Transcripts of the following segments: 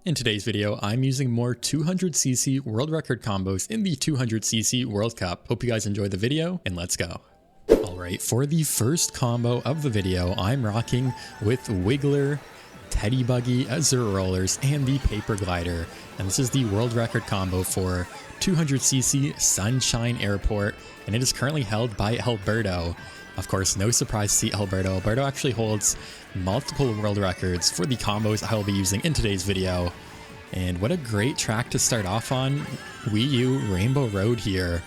In today's video, I'm using more 200cc world record combos in the 200cc World Cup. Hope you guys enjoy the video, and let's go. Alright, for the first combo of the video, I'm rocking with Wiggler, Teddy Buggy, Azure Rollers, and the Paper Glider. And this is the world record combo for 200cc Sunshine Airport, and it is currently held by Alberto. Of course, no surprise to see Alberto. Alberto actually holds multiple world records for the combos I will be using in today's video. And what a great track to start off on. Wii U Rainbow Road here.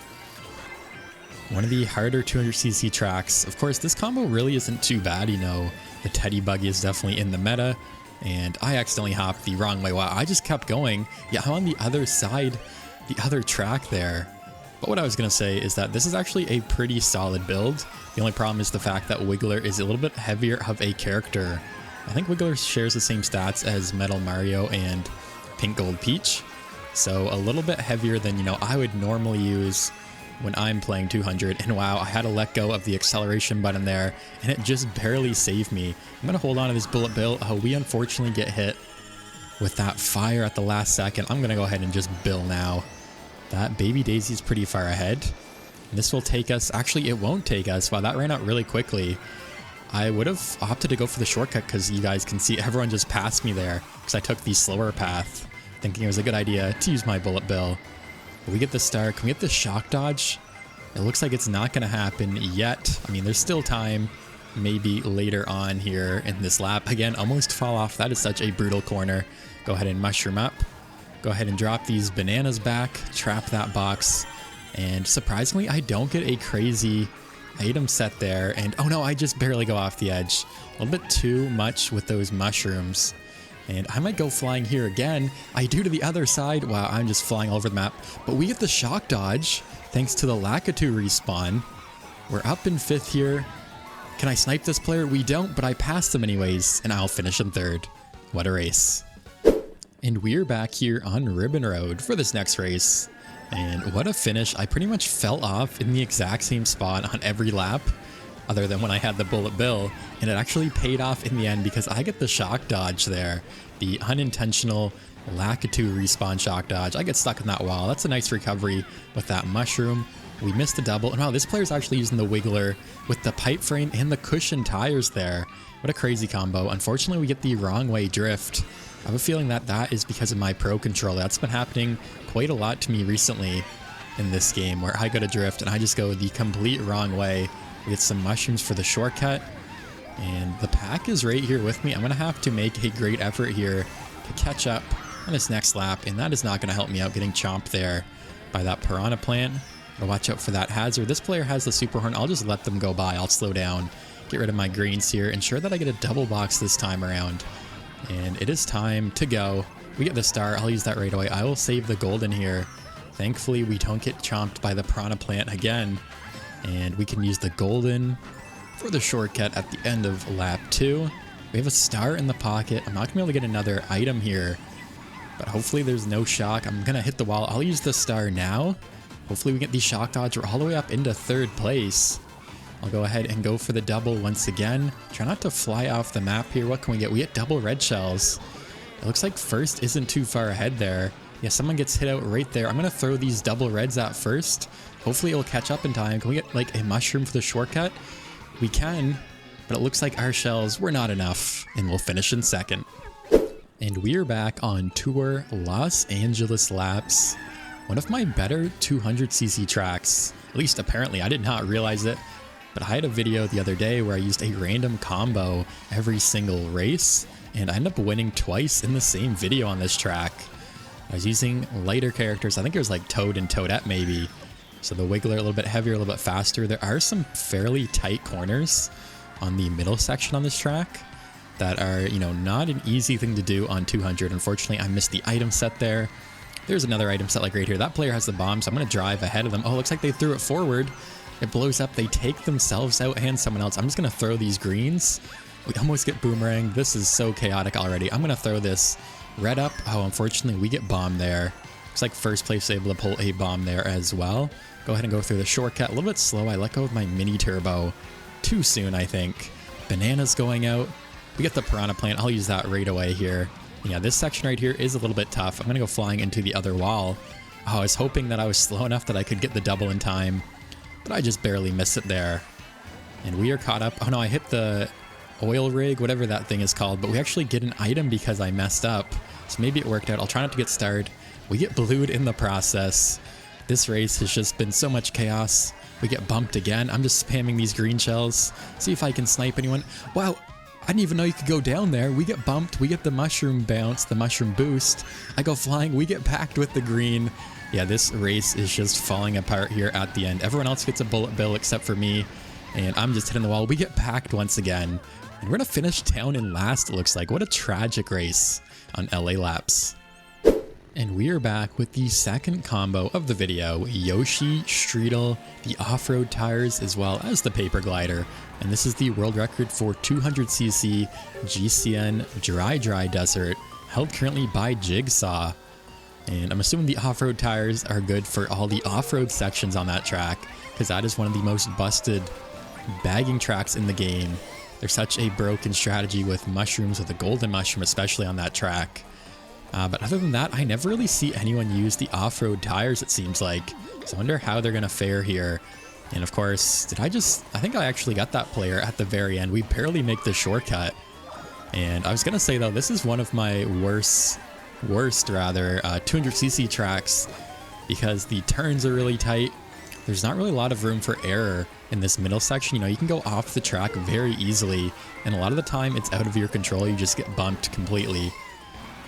One of the harder 200cc tracks. Of course, this combo really isn't too bad, you know. The Teddy Buggy is definitely in the meta. And I accidentally hopped the wrong way. Wow, I just kept going. Yeah, I'm on the other side, the other track there. But what I was going to say is that this is actually a pretty solid build. The only problem is the fact that Wiggler is a little bit heavier of a character. I think Wiggler shares the same stats as Metal Mario and Pink Gold Peach. So a little bit heavier than, you know, I would normally use when I'm playing 200. And wow, I had to let go of the acceleration button there, and it just barely saved me. I'm going to hold on to this bullet bill. Oh, we unfortunately get hit with that fire at the last second. I'm going to go ahead and just bill now. That Baby Daisy is pretty far ahead. This will take us, actually it won't take us. Wow, that ran out really quickly. I would have opted to go for the shortcut because you guys can see everyone just passed me there because I took the slower path, thinking it was a good idea to use my bullet bill. But we get the star. Can we get the shock dodge? It looks like it's not going to happen yet. I mean, there's still time, maybe later on here in this lap. Again, almost fall off. That is such a brutal corner. Go ahead and mushroom up. Go ahead and drop these bananas back, trap that box, and surprisingly, I don't get a crazy item set there, and oh no, I just barely go off the edge. A little bit too much with those mushrooms, and I might go flying here again. I do to the other side. Wow, I'm just flying all over the map, but we get the shock dodge thanks to the Lakitu respawn. We're up in 5th here. Can I snipe this player? We don't, but I passed them anyways, and I'll finish in 3rd. What a race. And we're back here on Ribbon Road for this next race. And what a finish. I pretty much fell off in the exact same spot on every lap, other than when I had the bullet bill. And it actually paid off in the end because I get the shock dodge there. The unintentional Lakitu respawn shock dodge. I get stuck in that wall. That's a nice recovery with that mushroom. We missed the double. And wow, this player's actually using the Wiggler with the pipe frame and the cushion tires there. What a crazy combo. Unfortunately, we get the wrong way drift. I have a feeling that that is because of my Pro Controller. That's been happening quite a lot to me recently in this game, where I go to drift and I just go the complete wrong way. We get some mushrooms for the shortcut, and the pack is right here with me. I'm going to have to make a great effort here to catch up on this next lap, and that is not going to help me out getting chomped there by that piranha plant. Gotta watch out for that hazard. This player has the super horn. I'll just let them go by. I'll slow down, get rid of my greens here, ensure that I get a double box this time around. And it is time to go. We get the star. I'll use that right away. I will save the golden here. Thankfully, we don't get chomped by the piranha plant again. And we can use the golden for the shortcut at the end of lap 2. We have a star in the pocket. I'm not going to be able to get another item here, but hopefully there's no shock. I'm going to hit the wall. I'll use the star now. Hopefully we get the shock dodge. We're all the way up into 3rd place. I'll go ahead and go for the double once again. Try not to fly off the map here. What can we get? We get double red shells. It looks like 1st isn't too far ahead there. Yeah, someone gets hit out right there. I'm going to throw these double reds at 1st. Hopefully it'll catch up in time. Can we get like a mushroom for the shortcut? We can, but it looks like our shells were not enough, and we'll finish in 2nd. And we are back on Tour Los Angeles Laps. One of my better 200cc tracks. At least apparently, I did not realize it. But I had a video the other day where I used a random combo every single race, and I ended up winning twice in the same video on this track. I was using lighter characters. I think it was like Toad and Toadette maybe. So the Wiggler a little bit heavier, a little bit faster. There are some fairly tight corners on the middle section on this track that are, you know, not an easy thing to do on 200. Unfortunately, I missed the item set there. There's another item set like right here. That player has the bomb, so I'm going to drive ahead of them. Oh, it looks like they threw it forward. It blows up, they take themselves out and someone else. I'm just going to throw these greens. We almost get boomerang. This is so chaotic already. I'm going to throw this red up. Oh, unfortunately, we get bombed there. Looks like 1st place able to pull a bomb there as well. Go ahead and go through the shortcut. A little bit slow. I let go of my mini turbo too soon, I think. Bananas going out. We get the piranha plant. I'll use that right away here. Yeah, this section right here is a little bit tough. I'm gonna go flying into the other wall. Oh, I was hoping that I was slow enough that I could get the double in time, but I just barely missed it there. And we are caught up. Oh no, I hit the oil rig, whatever that thing is called, but we actually get an item because I messed up. So maybe it worked out. I'll try not to get starred. We get blued in the process. This race has just been so much chaos. We get bumped again. I'm just spamming these green shells. See if I can snipe anyone. Wow, I didn't even know you could go down there. We get bumped. We get the mushroom bounce, the mushroom boost. I go flying. We get packed with the green. Yeah, this race is just falling apart here at the end. Everyone else gets a bullet bill except for me. And I'm just hitting the wall. We get packed once again. And we're going to finish down in last, it looks like. What a tragic race on LA Laps. And we are back with the second combo of the video, Yoshi, Streetle, the off-road tires, as well as the paper glider. And this is the world record for 200cc GCN Dry Desert, held currently by Jigsaw. And I'm assuming the off-road tires are good for all the off-road sections on that track, because that is one of the most busted bagging tracks in the game. There's such a broken strategy with mushrooms, with the golden mushroom especially on that track. But other than that, I never really see anyone use the off-road tires, it seems like. So I wonder how they're going to fare here. And of course, I think I actually got that player at the very end. We barely make the shortcut. And I was going to say though, this is one of my worst 200cc tracks, because the turns are really tight. There's not really a lot of room for error in this middle section. You know, you can go off the track very easily, and a lot of the time it's out of your control. You just get bumped completely.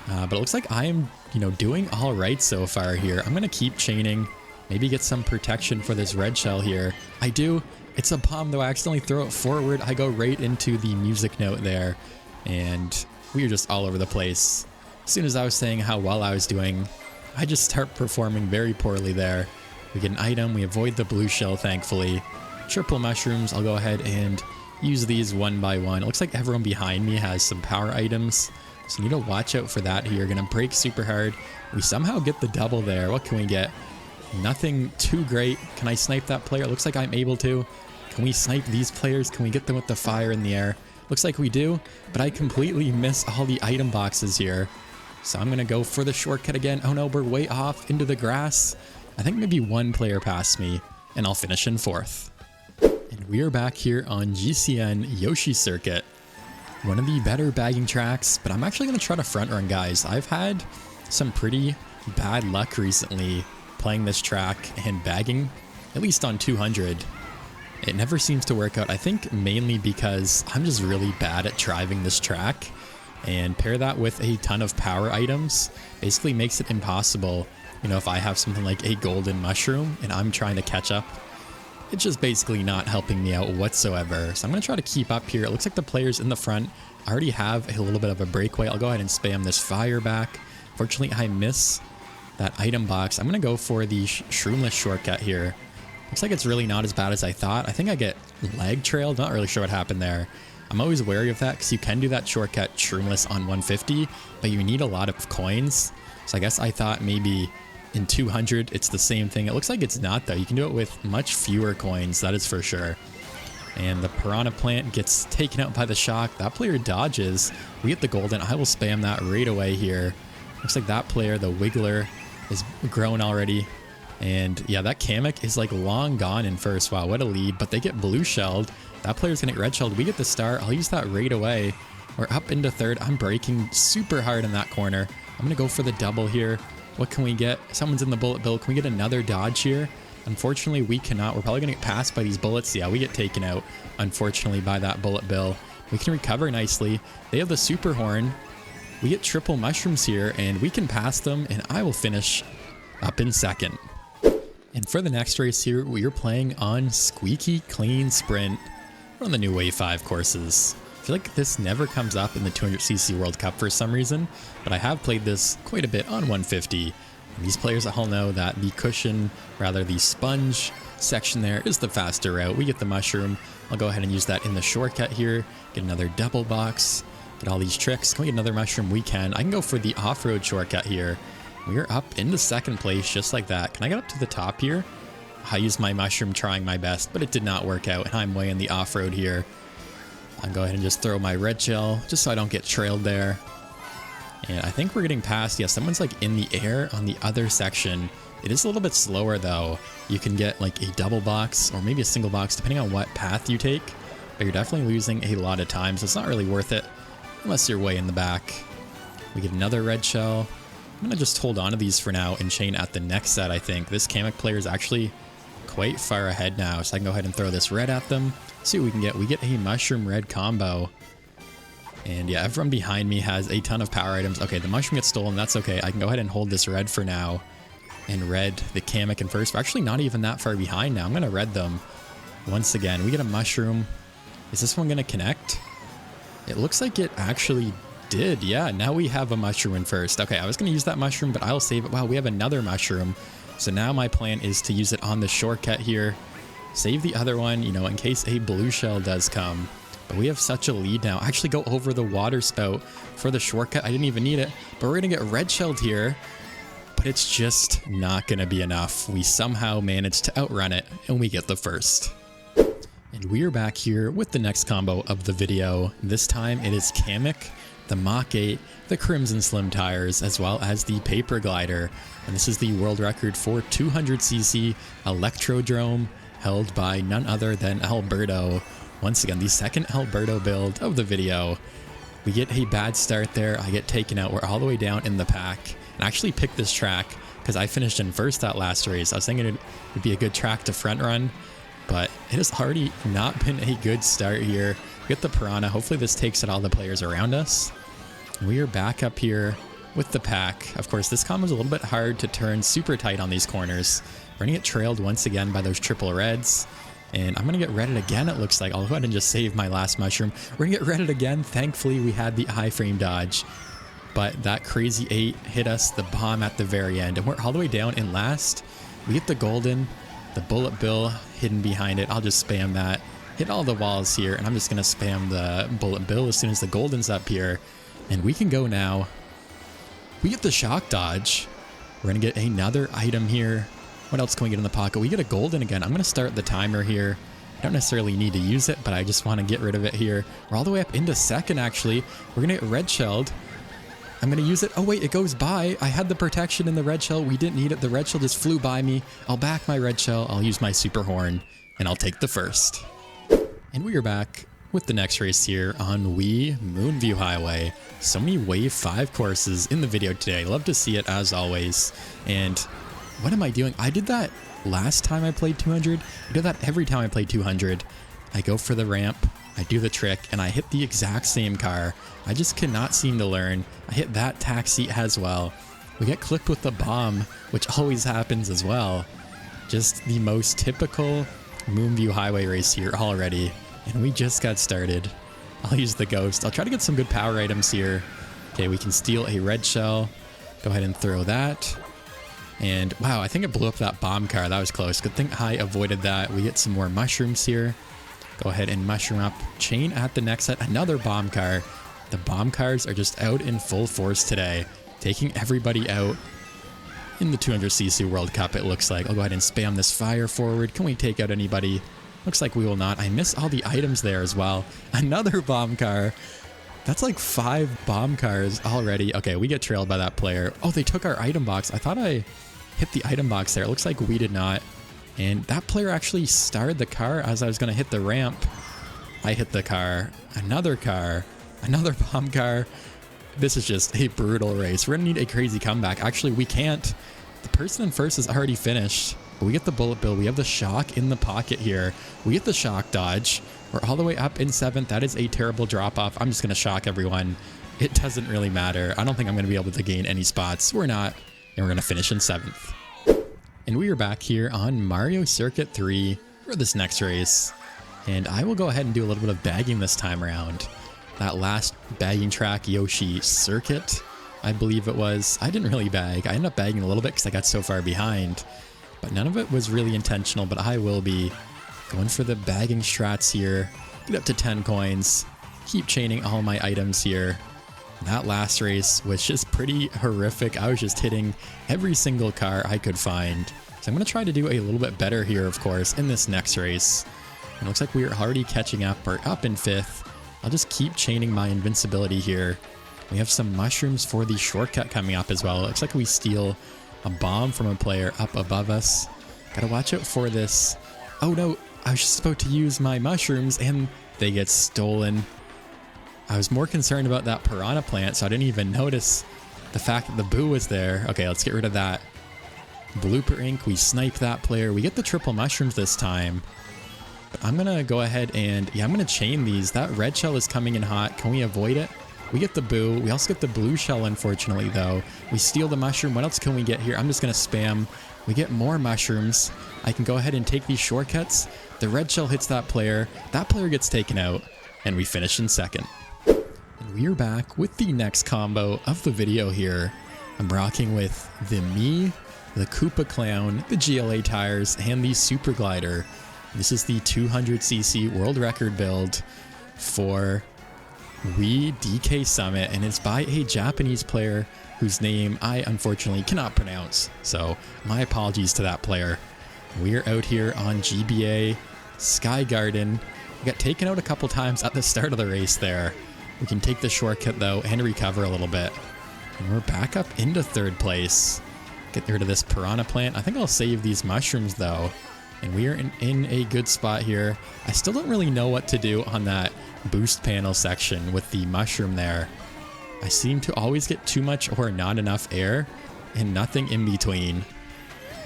But it looks like I am, doing all right so far here. I'm going to keep chaining, maybe get some protection for this red shell here. I do. It's a bomb, though. I accidentally throw it forward. I go right into the music note there, and we are just all over the place. As soon as I was saying how well I was doing, I just start performing very poorly there. We get an item. We avoid the blue shell, thankfully. Triple mushrooms. I'll go ahead and use these one by one. It looks like everyone behind me has some power items, so you need to watch out for that here. Gonna brake super hard. We somehow get the double there. What can we get? Nothing too great. Can I snipe that player? It looks like I'm able to. Can we snipe these players? Can we get them with the fire in the air? Looks like we do, but I completely miss all the item boxes here. So I'm gonna go for the shortcut again. Oh no, we're way off into the grass. I think maybe one player passed me, and I'll finish in fourth. And we are back here on GCN Yoshi Circuit. One of the better bagging tracks, but I'm actually going to try to front run, guys. I've had some pretty bad luck recently playing this track and bagging, at least on 200. It never seems to work out. I think mainly because I'm just really bad at driving this track, and pair that with a ton of power items basically makes it impossible. If I have something like a golden mushroom and I'm trying to catch up, it's just basically not helping me out whatsoever. So I'm going to try to keep up here. It looks like the players in the front already have a little bit of a breakaway. I'll go ahead and spam this fire back. Fortunately, I miss that item box. I'm going to go for the shroomless shortcut here. Looks like it's really not as bad as I thought. I think I get lag trailed. Not really sure what happened there. I'm always wary of that because you can do that shortcut shroomless on 150, but you need a lot of coins. So I guess I thought maybe in 200 it's the same thing. It looks like it's not, though. You can do it with much fewer coins, that is for sure. And the piranha plant gets taken out by the shock. That player dodges. We get the golden. I will spam that right away here. Looks like that player, the wiggler, is grown already. And yeah, that Kamek is like long gone in first. Wow, what a lead. But they get blue shelled. That player's gonna get red shelled. We get the star. I'll use that right away. We're up into third. I'm braking super hard in that corner. I'm gonna go for the double here. What can we get? Someone's in the bullet bill. Can we get another dodge here? Unfortunately, we cannot. We're probably going to get passed by these bullets. Yeah, we get taken out, unfortunately, by that bullet bill. We can recover nicely. They have the super horn. We get triple mushrooms here, and we can pass them, and I will finish up in second. And for the next race here, we are playing on Squeaky Clean Sprint. We're on the new Wave 5 courses. I feel like this never comes up in the 200cc World Cup for some reason, but I have played this quite a bit on 150. And these players all know that the cushion, rather the sponge section there, is the faster route. We get the mushroom. I'll go ahead and use that in the shortcut here. Get another double box. Get all these tricks. Can we get another mushroom? We can. I can go for the off-road shortcut here. We are up into second place just like that. Can I get up to the top here? I used my mushroom trying my best, but it did not work out, and I'm way in the off-road here. I'll go ahead and just throw my red shell just so I don't get trailed there. And I think we're getting past, yeah, someone's like in the air on the other section. It is a little bit slower though. You can get like a double box or maybe a single box depending on what path you take. But you're definitely losing a lot of time, so it's not really worth it unless you're way in the back. We get another red shell. I'm going to just hold on to these for now and chain at the next set, I think. This Kamek player is actually quite far ahead now, so I can go ahead and throw this red at them. See what we can get. We get a mushroom red combo. And yeah, everyone behind me has a ton of power items. Okay, the mushroom gets stolen. That's okay. I can go ahead and hold this red for now. And red the Kamek in first. We're actually not even that far behind now. I'm going to red them once again. We get a mushroom. Is this one going to connect? It looks like it actually did. Yeah, now we have a mushroom in first. Okay, I was going to use that mushroom, but I'll save it. Wow, we have another mushroom. So now my plan is to use it on the shortcut here. Save the other one, you know, in case a blue shell does come. But we have such a lead now. Actually go over the water spout for the shortcut. I didn't even need it. But we're going to get red shelled here. But it's just not going to be enough. We somehow managed to outrun it, and we get the first. And we are back here with the next combo of the video. This time it is Kamek, the Mach 8, the Crimson Slim tires, as well as the Paper Glider. And this is the world record for 200cc Electrodrome, held by none other than Alberto. Once again, the second Alberto build of the video. We get a bad start there. I get taken out. We're all the way down in the pack. And I actually picked this track because I finished in first that last race. I was thinking it would be a good track to front run. But it has already not been a good start here. We get the Piranha. Hopefully this takes out all the players around us. We are back up here with the pack. Of course, this combo is a little bit hard to turn super tight on these corners. We're going to get trailed once again by those triple reds. And I'm going to get redded again, it looks like. I'll go ahead and just save my last mushroom. We're going to get redded again. Thankfully, we had the iframe dodge. But that crazy 8 hit us the bomb at the very end. And we're all the way down in last. We get the golden. The bullet bill hidden behind it. I'll just spam that. Hit all the walls here, and I'm just going to spam the bullet bill as soon as the golden's up here. And we can go now. We get the shock dodge. We're going to get another item here. What else can we get in the pocket? We get a golden again. I'm going to start the timer here. I don't necessarily need to use it, but I just want to get rid of it here. We're all the way up into second, actually. We're going to get red shelled. I'm going to use it. Oh, wait, it goes by. I had the protection in the red shell. We didn't need it. The red shell just flew by me. I'll back my red shell. I'll use my super horn, and I'll take the first. And we are back with the next race here on Moonview Highway. So many Wave 5 courses in the video today. Love to see it, as always. And what am I doing? I did that last time I played 200. I do that every time I play 200. I go for the ramp. I do the trick, and I hit the exact same car. I just cannot seem to learn. I hit that taxi as well. We get clipped with the bomb, which always happens as well. Just the most typical Moonview Highway race here already, and we just got started. I'll use the ghost. I'll try to get some good power items here. Okay, we can steal a red shell. Go ahead and throw that. And wow, I think it blew up that bomb car. That was close. Good thing I avoided that. We get some more mushrooms here. Go ahead and mushroom up. Chain at the next set. Another bomb car. The bomb cars are just out in full force today, taking everybody out in the 200cc World Cup, it looks like. I'll go ahead and spam this fire forward. Can we take out anybody? Looks like we will not. I miss all the items there as well. Another bomb car. That's like 5 bomb cars already. Okay, we get trailed by that player. Oh, they took our item box. I thought I hit the item box there. It looks like we did not. And that player actually started the car as I was going to hit the ramp. I hit the car. Another bomb car. This is just a brutal race. We're going to need a crazy comeback. Actually, we can't. The person in first is already finished. But we get the bullet bill. We have the shock in the pocket here. We get the shock dodge. We're all the way up in 7th. That is a terrible drop-off. I'm just going to shock everyone. It doesn't really matter. I don't think I'm going to be able to gain any spots. We're not. And we're going to finish in 7th. And we are back here on Mario Circuit 3 for this next race. And I will go ahead and do a little bit of bagging this time around. That last bagging track, Yoshi Circuit, I believe it was. I didn't really bag. I ended up bagging a little bit because I got so far behind. But none of it was really intentional, but I will be going for the bagging strats here. Get up to 10 coins. Keep chaining all my items here. That last race was just pretty horrific. I was just hitting every single car I could find. So I'm going to try to do a little bit better here, of course, in this next race. It looks like we are already catching up. We're up in 5th. I'll just keep chaining my invincibility here. We have some mushrooms for the shortcut coming up as well. It looks like we steal a bomb from a player up above us. Gotta watch out for this. Oh no, I was just about to use my mushrooms and they get stolen. I was more concerned about that piranha plant, so I didn't even notice the fact that the boo was there. Okay, let's get rid of that. Blooper ink, we snipe that player. We get the triple mushrooms this time. But I'm gonna go ahead and, yeah, I'm gonna chain these. That red shell is coming in hot. Can we avoid it? We get the boo. We also get the blue shell, unfortunately, though. We steal the mushroom. What else can we get here? I'm just gonna spam. We get more mushrooms. I can go ahead and take these shortcuts. The red shell hits that player. That player gets taken out, and we finish in second. And we are back with the next combo of the video here. I'm rocking with the Me, the Koopa Clown, the GLA tires, and the Super Glider. This is the 200cc world record build for Wii DK Summit, and it's by a Japanese player whose name I unfortunately cannot pronounce. So my apologies to that player. We're out here on GBA Sky Garden. We got taken out a couple times at the start of the race there. We can take the shortcut though and recover a little bit. And we're back up into third place. Get rid of this piranha plant. I think I'll save these mushrooms though. And we are in a good spot here. I still don't really know what to do on that boost panel section with the mushroom there. I seem to always get too much or not enough air and nothing in between.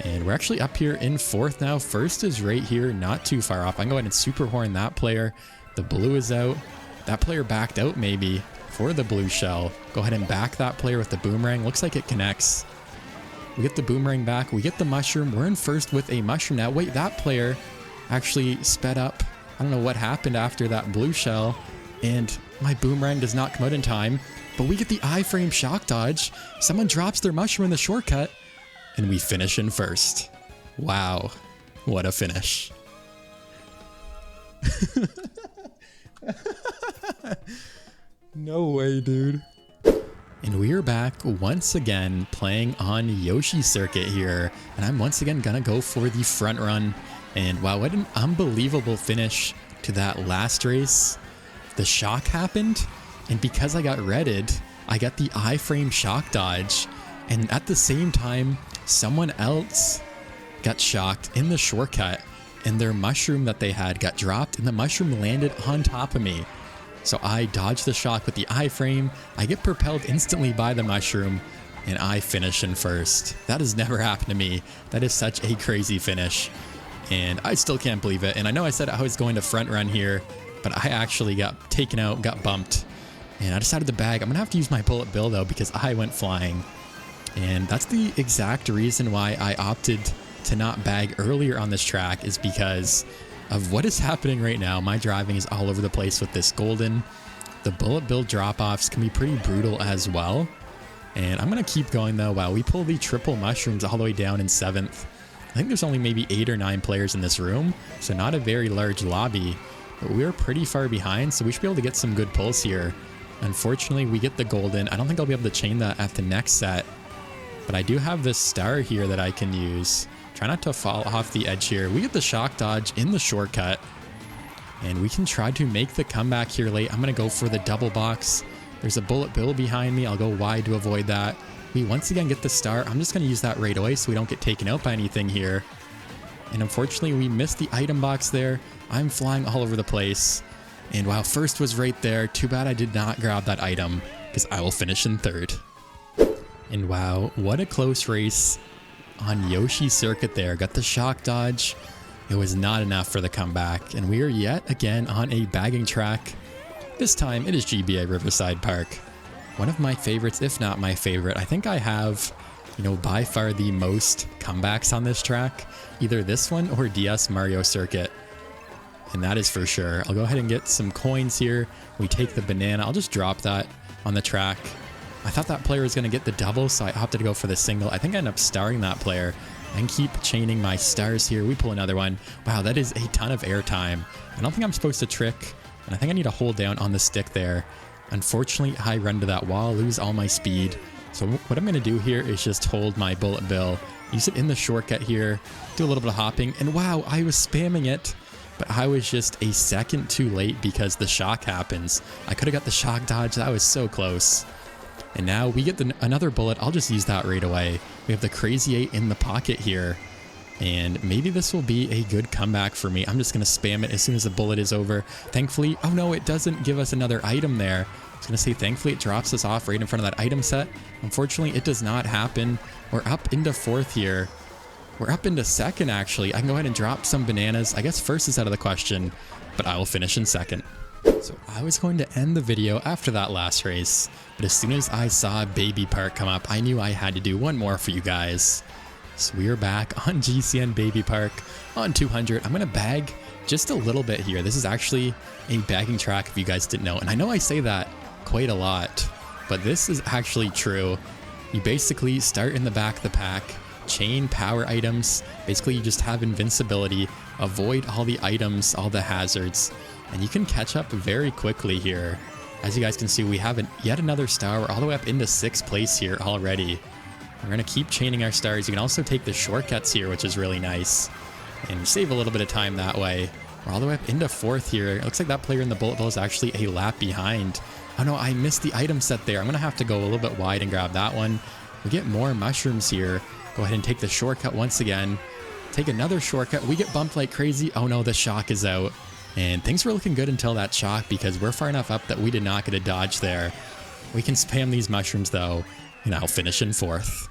And we're actually up here in fourth now. First is right here, not too far off. I can go ahead and super horn that player. The blue is out. That player backed out maybe for the blue shell. Go ahead and back that player with the boomerang. Looks like it connects. We get the boomerang back. We get the mushroom. We're in first with a mushroom now. Wait, that player actually sped up. I don't know what happened after that blue shell. And my boomerang does not come out in time. But we get the iframe shock dodge. Someone drops their mushroom in the shortcut. And we finish in first. Wow. What a finish. No way, dude. And we are back once again playing on Yoshi Circuit here. And I'm once again gonna go for the front run. And wow, what an unbelievable finish to that last race. The shock happened, and because I got redded, I got the iframe shock dodge. And at the same time, someone else got shocked in the shortcut, and their mushroom that they had got dropped, and the mushroom landed on top of me. So I dodge the shock with the iframe, I get propelled instantly by the mushroom, and I finish in first. That has never happened to me. That is such a crazy finish, and I still can't believe it. And I know I said I was going to front run here, but I actually got taken out, got bumped, and I decided to bag. I'm gonna have to use my bullet bill though, because I went flying. And that's the exact reason why I opted to not bag earlier on this track, is because of what is happening right now. My driving is all over the place with this golden. The bullet bill drop-offs can be pretty brutal as well. And I'm going to keep going though. Wow, we pull the triple mushrooms all the way down in 7th. I think there's only maybe 8 or 9 players in this room, so not a very large lobby. But we're pretty far behind, so we should be able to get some good pulls here. Unfortunately, we get the golden. I don't think I'll be able to chain that at the next set. But I do have this star here that I can use. Try not to fall off the edge here. We get the shock dodge in the shortcut. And we can try to make the comeback here late. I'm going to go for the double box. There's a bullet bill behind me. I'll go wide to avoid that. We once again get the star. I'm just going to use that right away so we don't get taken out by anything here. And unfortunately, we missed the item box there. I'm flying all over the place. And wow, first was right there. Too bad I did not grab that item, because I will finish in third. And wow, what a close race on Yoshi Circuit there. Got the shock dodge. It was not enough for the comeback. And we are yet again on a bagging track. This time it is GBA Riverside Park. One of my favorites, if not my favorite. I think I have, by far the most comebacks on this track. Either this one or DS Mario Circuit. And that is for sure. I'll go ahead and get some coins here. We take the banana. I'll just drop that on the track. I thought that player was going to get the double, so I opted to go for the single. I think I ended up starring that player. I can keep chaining my stars here. We pull another one. Wow, that is a ton of airtime. I don't think I'm supposed to trick, and I think I need to hold down on the stick there. Unfortunately, I run to that wall, lose all my speed. So what I'm going to do here is just hold my bullet bill, use it in the shortcut here, do a little bit of hopping, and wow, I was spamming it. But I was just a second too late because the shock happens. I could have got the shock dodge. That was so close. And now we get another bullet. I'll just use that right away. We have the Crazy 8 in the pocket here. And maybe this will be a good comeback for me. I'm just going to spam it as soon as the bullet is over. Thankfully, oh no, it doesn't give us another item there. I was going to say, thankfully, it drops us off right in front of that item set. Unfortunately, it does not happen. We're up into 4th here. We're up into 2nd, actually. I can go ahead and drop some bananas. I guess 1st is out of the question, but I will finish in 2nd. So I was going to end the video after that last race, but as soon as I saw Baby Park come up, I knew I had to do one more for you guys. So we are back on GCN Baby Park on 200. I'm going to bag just a little bit here. This is actually a bagging track if you guys didn't know. And I know I say that quite a lot, but this is actually true. You basically start in the back of the pack, chain power items. Basically, you just have invincibility, avoid all the items, all the hazards, and you can catch up very quickly here. As you guys can see, we have yet another star. We're all the way up into 6th place here already. We're going to keep chaining our stars. You can also take the shortcuts here, which is really nice, and save a little bit of time that way. We're all the way up into 4th here. It looks like that player in the bullet bill is actually a lap behind. Oh no, I missed the item set there. I'm going to have to go a little bit wide and grab that one. We get more mushrooms here. Go ahead and take the shortcut once again. Take another shortcut. We get bumped like crazy. Oh no, the shock is out. And things were looking good until that shock because we're far enough up that we did not get a dodge there. We can spam these mushrooms though, and I'll finish in 4th.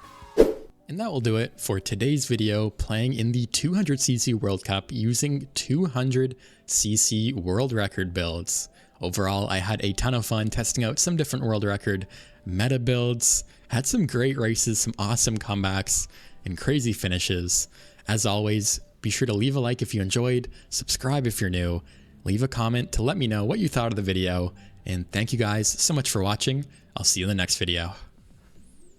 And that will do it for today's video playing in the 200cc World Cup using 200cc world record builds. Overall, I had a ton of fun testing out some different world record meta builds, had some great races, some awesome comebacks, and crazy finishes. As always, be sure to leave a like if you enjoyed, subscribe if you're new, leave a comment to let me know what you thought of the video, and thank you guys so much for watching. I'll see you in the next video.